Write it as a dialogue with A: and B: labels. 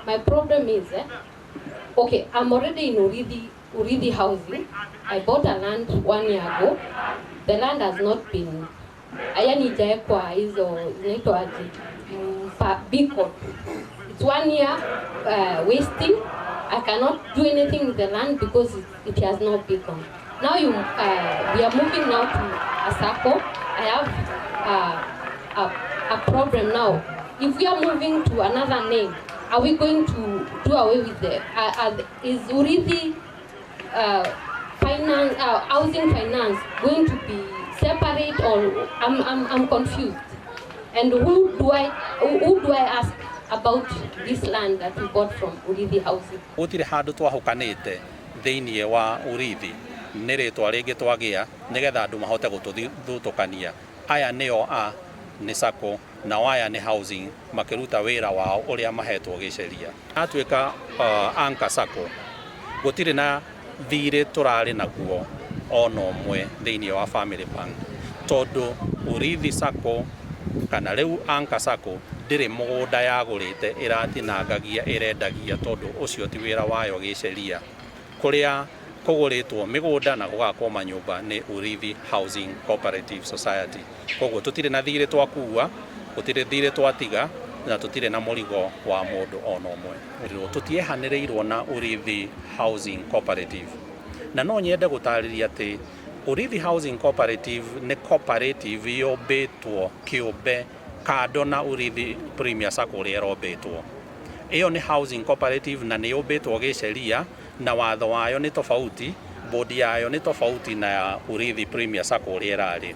A: My problem is, okay, I'm already in Urithi housing. I bought a land 1 year ago. The land has not been, yani jaekwa hizo zinaitwa aje, beacon. It's 1 year wasting. I cannot do anything with the land because it has no beacon. Now we are moving now to Asako. I have a problem now. If we are moving to another name, are we going to do away with the, is Urithi finance, housing finance going to be separate, or I'm confused? And who do I ask about this land that we bought from Urithi housing?
B: Gutire handu twahukanite thiini wa Urithi ni ritwa ringi twagia nigetha andu mahote gututhutukania. Aya nio ni Sacco na aya ni housing makiruta wira wao uria mahetwo giceria. Atuika Anchor Sacco gutire na thire turari naguo ono mwe thiini wa Family Bank, tondu Urithi Sacco kana riu Anchor Sacco ndire mugunda yagurite iratinangagia irendagia, tondu ucio ti wira wayo giceria. Kuria kuguritwo migunda na gugakwo manyumba ni Urithi Housing Cooperative Society. Koguo tutire na thire twakua, gutire thire twatiga, na tutire na murigo wa mundu ono mwe. Tutiehaniriirwo na Urithi Housing Cooperative, na no nyende gutariria ati Urithi Housing Cooperative ni cooperative yombitwo kiumbe kando na Urithi Premier Sacco uria rombitwo. Iyo ni housing cooperative na ni yombitwo giceria, na watho wayo ni tofauti, bodi yayo ni tofauti na Urithi Premier Sacco uria irari.